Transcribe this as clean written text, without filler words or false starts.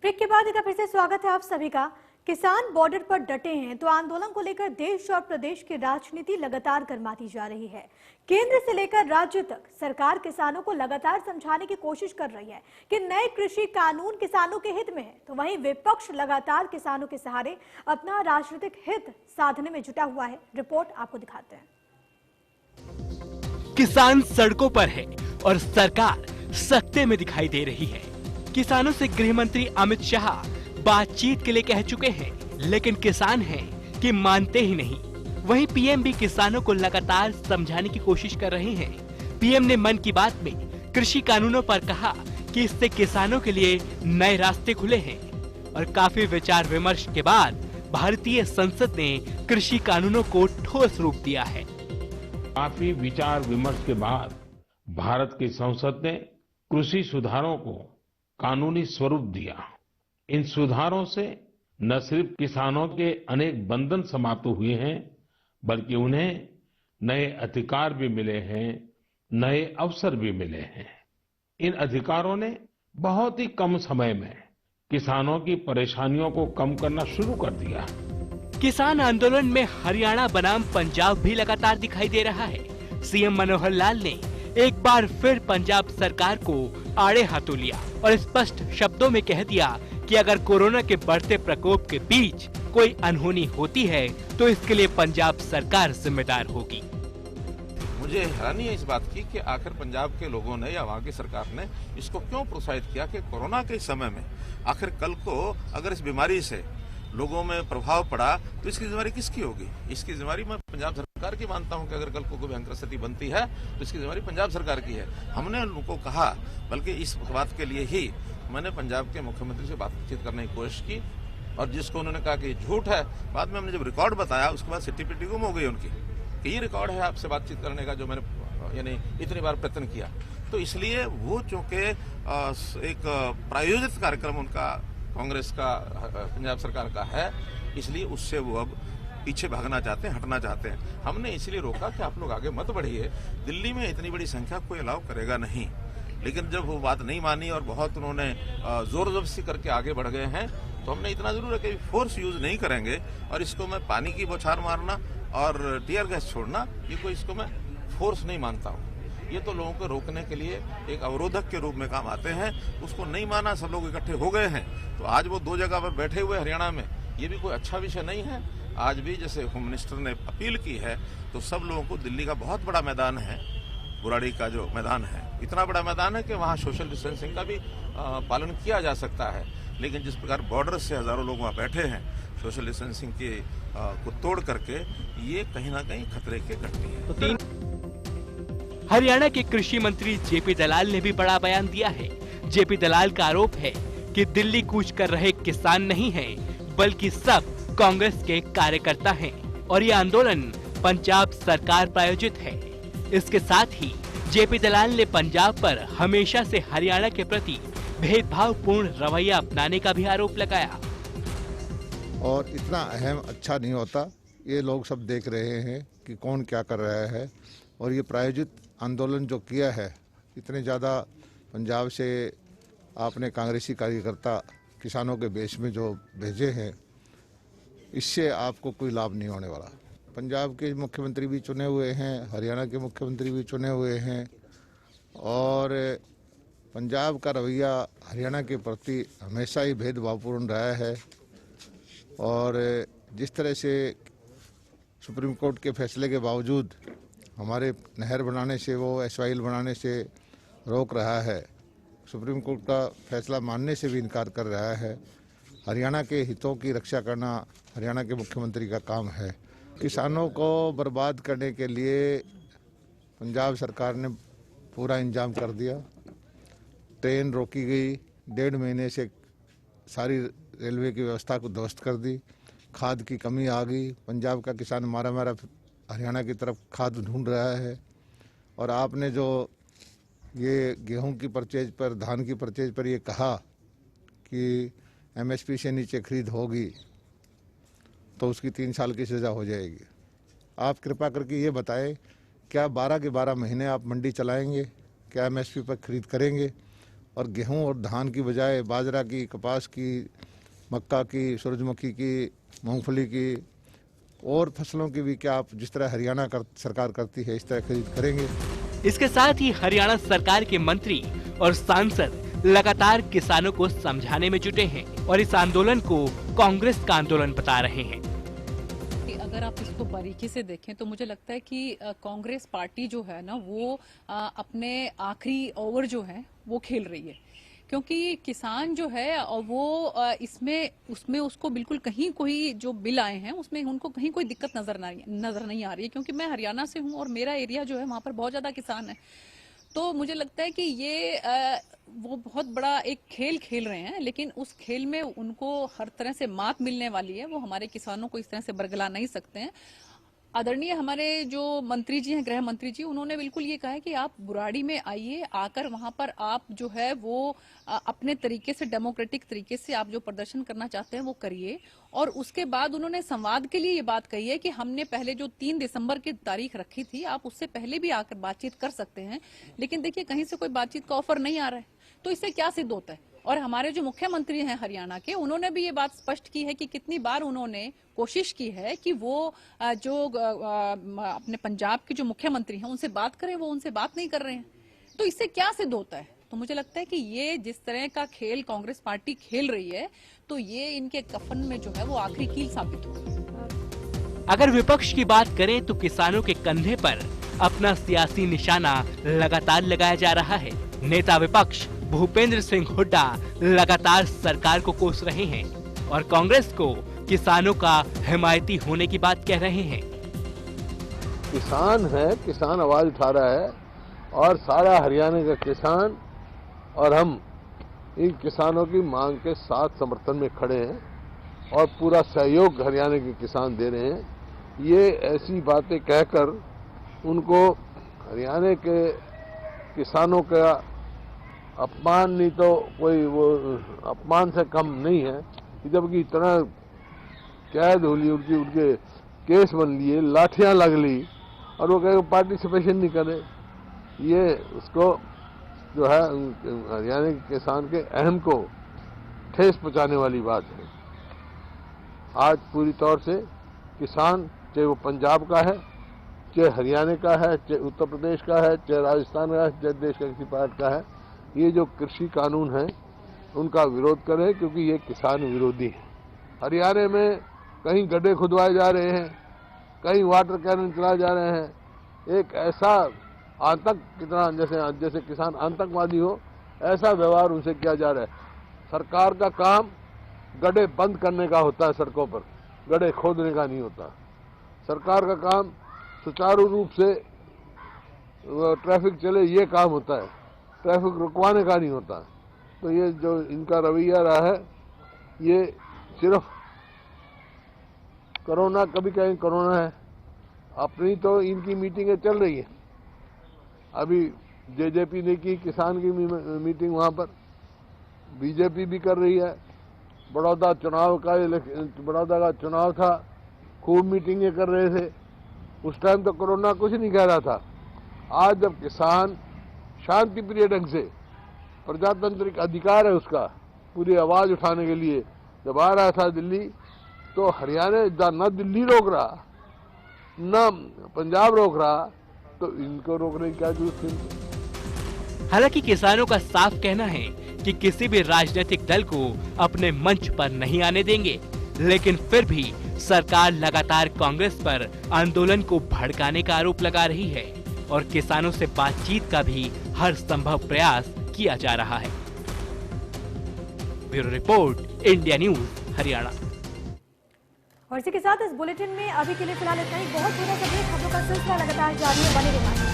Break के बाद एक बार फिर से स्वागत है आप सभी का। किसान बॉर्डर पर डटे हैं तो आंदोलन को लेकर देश और प्रदेश की राजनीति लगातार गरमाती जा रही है। केंद्र से लेकर राज्य तक सरकार किसानों को लगातार समझाने की कोशिश कर रही है कि नए कृषि कानून किसानों के हित में है, तो वहीं विपक्ष लगातार किसानों के सहारे अपना राजनीतिक हित साधने में जुटा हुआ है। रिपोर्ट आपको दिखाते हैं। किसान सड़कों पर है और सरकार सत्ते में दिखाई दे रही है। किसानों से गृह मंत्री अमित शाह बातचीत के लिए कह चुके हैं, लेकिन किसान हैं कि मानते ही नहीं। वहीं पीएम भी किसानों को लगातार समझाने की कोशिश कर रहे हैं। पीएम ने मन की बात में कृषि कानूनों पर कहा कि इससे किसानों के लिए नए रास्ते खुले हैं और काफी विचार विमर्श के बाद भारतीय संसद ने कृषि कानूनों को ठोस रूप दिया है। काफी विचार विमर्श के बाद भारत की संसद ने कृषि सुधारों को कानूनी स्वरूप दिया। इन सुधारों से न सिर्फ किसानों के अनेक बंधन समाप्त हुए हैं, बल्कि उन्हें नए अधिकार भी मिले हैं, नए अवसर भी मिले हैं। इन अधिकारों ने बहुत ही कम समय में किसानों की परेशानियों को कम करना शुरू कर दिया। किसान आंदोलन में हरियाणा बनाम पंजाब भी लगातार दिखाई दे रहा है। सीएम मनोहर लाल ने एक बार फिर पंजाब सरकार को आड़े हाथों लिया और स्पष्ट शब्दों में कह दिया कि अगर कोरोना के बढ़ते प्रकोप के बीच कोई अनहोनी होती है तो इसके लिए पंजाब सरकार जिम्मेदार होगी। मुझे हैरानी है इस बात की कि आखिर पंजाब के लोगों ने या वहाँ की सरकार ने इसको क्यों प्रोत्साहित किया कि कोरोना के समय में आखिर कल को अगर इस बीमारी से लोगों में प्रभाव पड़ा तो इसकी जिम्मेदारी किसकी होगी? इसकी जिम्मेदारी मैं पंजाब सरकार की मानता हूं कि अगर कल को कोई भयंकर स्थिति बनती है तो इसकी जिम्मेदारी पंजाब सरकार की है। हमने उनको कहा, बल्कि इस बात के लिए ही मैंने पंजाब के मुख्यमंत्री से बातचीत करने की कोशिश की और जिसको उन्होंने कहा कि झूठ है, बाद में हमने जब रिकॉर्ड बताया उसके बाद सिट्टी पिट्टी गुम हो गई उनकी कि ये रिकॉर्ड है आपसे बातचीत करने का जो मैंने यानी इतनी बार प्रयत्न किया। तो इसलिए वो चूंकि एक प्रायोजित कार्यक्रम उनका कांग्रेस का पंजाब सरकार का है, इसलिए उससे वो अब पीछे भागना चाहते हैं, हटना चाहते हैं। हमने इसलिए रोका कि आप लोग आगे मत बढ़िए, दिल्ली में इतनी बड़ी संख्या कोई अलाउ करेगा नहीं। लेकिन जब वो बात नहीं मानी और बहुत उन्होंने जोर जबरदस्ती करके आगे बढ़ गए हैं, तो हमने इतना जरूर है कि फोर्स यूज नहीं करेंगे और इसको मैं पानी की बौछार मारना और टीयर गैस छोड़ना, ये कोई इसको मैं फोर्स नहीं मानता हूँ। ये तो लोगों को रोकने के लिए एक अवरोधक के रूप में काम आते हैं। उसको नहीं माना, सब लोग इकट्ठे हो गए हैं, तो आज वो दो जगह पर बैठे हुए हरियाणा में, ये भी कोई अच्छा विषय नहीं है। आज भी जैसे होम मिनिस्टर ने अपील की है, तो सब लोगों को दिल्ली का बहुत बड़ा मैदान है, बुराड़ी का जो मैदान है, इतना बड़ा मैदान है कि वहाँ सोशल डिस्टेंसिंग का भी पालन किया जा सकता है। लेकिन जिस प्रकार बॉर्डर से हजारों लोग वहाँ बैठे हैं सोशल डिस्टेंसिंग के को तोड़ करके, ये कहीं ना कहीं खतरे के घटनी है। हरियाणा के कृषि मंत्री जेपी दलाल ने भी बड़ा बयान दिया है। जेपी दलाल का आरोप है कि दिल्ली कूच कर रहे किसान नहीं हैं, बल्कि सब कांग्रेस के कार्यकर्ता हैं और ये आंदोलन पंजाब सरकार प्रायोजित है। इसके साथ ही जेपी दलाल ने पंजाब पर हमेशा से हरियाणा के प्रति भेदभावपूर्ण रवैया अपनाने का भी आरोप लगाया। और इतना अहम अच्छा नहीं होता, ये लोग सब देख रहे हैं कि कौन क्या कर रहा है। और ये प्रायोजित आंदोलन जो किया है, इतने ज़्यादा पंजाब से आपने कांग्रेसी कार्यकर्ता किसानों के बेस में जो भेजे हैं, इससे आपको कोई लाभ नहीं होने वाला। पंजाब के मुख्यमंत्री भी चुने हुए हैं, हरियाणा के मुख्यमंत्री भी चुने हुए हैं और पंजाब का रवैया हरियाणा के प्रति हमेशा ही भेदभावपूर्ण रहा है। और जिस तरह से सुप्रीम कोर्ट के फैसले के बावजूद हमारे नहर बनाने से, वो एसवाइल बनाने से रोक रहा है, सुप्रीम कोर्ट का फैसला मानने से भी इनकार कर रहा है। हरियाणा के हितों की रक्षा करना हरियाणा के मुख्यमंत्री का काम है। किसानों को बर्बाद करने के लिए पंजाब सरकार ने पूरा इंतजाम कर दिया। ट्रेन रोकी गई, 1.5 महीने से सारी रेलवे की व्यवस्था को ध्वस्त कर दी। खाद की कमी आ गई, पंजाब का किसान मारा मारा हरियाणा की तरफ खाद ढूंढ रहा है। और आपने जो ये गेहूं की परचेज पर, धान की परचेज पर ये कहा कि एमएसपी से नीचे खरीद होगी तो उसकी 3 साल की सज़ा हो जाएगी। आप कृपा करके ये बताएं, क्या 12 के 12 महीने आप मंडी चलाएंगे? क्या एमएसपी पर खरीद करेंगे? और गेहूं और धान की बजाय बाजरा की, कपास की, मक्का की, सूरजमुखी की, मूंगफली की और फसलों की भी क्या आप जिस तरह हरियाणा सरकार करती है इस तरह खरीद करेंगे। इसके साथ ही हरियाणा सरकार के मंत्री और सांसद लगातार किसानों को समझाने में जुटे हैं और इस आंदोलन को कांग्रेस का आंदोलन बता रहे हैं। अगर आप इसको बारीकी से देखें तो मुझे लगता है कि कांग्रेस पार्टी जो है ना वो अपने आखिरी ओवर जो है वो खेल रही है, क्योंकि किसान जो है और वो उसमें उसको बिल्कुल कहीं कोई जो बिल आए हैं उसमें उनको कहीं कोई दिक्कत नजर नहीं आ रही है। क्योंकि मैं हरियाणा से हूं और मेरा एरिया जो है वहां पर बहुत ज्यादा किसान है, तो मुझे लगता है कि ये वो बहुत बड़ा एक खेल खेल रहे हैं, लेकिन उस खेल में उनको हर तरह से मात मिलने वाली है। वो हमारे किसानों को इस तरह से बरगला नहीं सकते हैं। आदरणीय हमारे जो मंत्री जी हैं, गृह मंत्री जी, उन्होंने बिल्कुल ये कहा है कि आप बुराड़ी में आइए, आकर वहां पर आप जो है वो अपने तरीके से, डेमोक्रेटिक तरीके से आप जो प्रदर्शन करना चाहते हैं वो करिए। और उसके बाद उन्होंने संवाद के लिए ये बात कही है कि हमने पहले जो 3 दिसंबर की तारीख रखी थी, आप उससे पहले भी आकर बातचीत कर सकते हैं। लेकिन देखिए कहीं से कोई बातचीत का ऑफर नहीं आ रहा है, तो इससे क्या सिद्ध होता है। और हमारे जो मुख्यमंत्री हैं हरियाणा के, उन्होंने भी ये बात स्पष्ट की है कि कितनी बार उन्होंने कोशिश की है कि वो जो अपने पंजाब के जो मुख्यमंत्री हैं उनसे बात करें, वो उनसे बात नहीं कर रहे हैं। तो इससे क्या सिद्ध होता है। तो मुझे लगता है कि ये जिस तरह का खेल कांग्रेस पार्टी खेल रही है, तो ये इनके कफन में जो है वो आखिरी कील साबित होगी। अगर विपक्ष की बात करें तो किसानों के कंधे पर अपना सियासी निशाना लगातार लगाया जा रहा है। नेता विपक्ष भूपेंद्र सिंह हुड्डा लगातार सरकार को कोस रहे हैं और कांग्रेस को किसानों का हिमायती होने की बात कह रहे हैं। किसान है, किसान आवाज उठा रहा है और सारा हरियाणा का किसान और हम इन किसानों की मांग के साथ समर्थन में खड़े हैं और पूरा सहयोग हरियाणा के किसान दे रहे हैं। ये ऐसी बातें कहकर उनको हरियाणा के किसानों का अपमान नहीं तो कोई वो अपमान से कम नहीं है, जबकि इतना कैद हो ली, उनके केस बन लिए, लाठियां लग ली और वो कहे पार्टिसिपेशन नहीं करे। ये उसको जो है हरियाणा के किसान के अहम को ठेस पहुंचाने वाली बात है। आज पूरी तौर से किसान, चाहे वो पंजाब का है, चाहे हरियाणा का है, चाहे उत्तर प्रदेश का है, चाहे राजस्थान का है, चाहे देश का किसी पार्ट का है, ये जो कृषि कानून है उनका विरोध करें, क्योंकि ये किसान विरोधी है। हरियाणा में कहीं गड्ढे खुदवाए जा रहे हैं, कहीं वाटर कैनन चलाए जा रहे हैं। एक ऐसा आतंक, कितना जैसे किसान आतंकवादी हो, ऐसा व्यवहार उनसे किया जा रहा है। सरकार का काम गड्ढे बंद करने का होता है, सड़कों पर गड्ढे खोदने का नहीं होता। सरकार का काम सुचारू रूप से ट्रैफिक चले, ये काम होता है, ट्रैफिक रुकवाने का नहीं होता। तो ये जो इनका रवैया रहा है, ये सिर्फ कोरोना, कभी कहीं कोरोना है, अपनी तो इनकी मीटिंगें चल रही है। अभी जेजेपी ने की किसान की मीटिंग, वहां पर बीजेपी भी कर रही है। बड़ौदा का चुनाव था, खूब मीटिंगें कर रहे थे। उस टाइम तो कोरोना कुछ नहीं कह रहा था। आज जब किसान शांति प्रिय ढंग से, प्रजातांत्रिक अधिकार है उसका, पूरी आवाज उठाने के लिए जब आ रहा था दिल्ली, तो हरियाणा न दिल्ली रोक रहा न पंजाब रोक रहा, तो इनको रोकने की क्या जरूरत थी। हालांकि किसानों का साफ कहना है कि किसी भी राजनीतिक दल को अपने मंच पर नहीं आने देंगे, लेकिन फिर भी सरकार लगातार कांग्रेस पर आंदोलन को भड़काने का आरोप लगा रही है और किसानों से बातचीत का भी हर संभव प्रयास किया जा रहा है। Bureau report, India news, Haryana. और इसी के साथ इस बुलेटिन में अभी के लिए फिलहाल इतना ही। बहुत खबरों का सिलसिला लगातार जारी है, बने रहिए।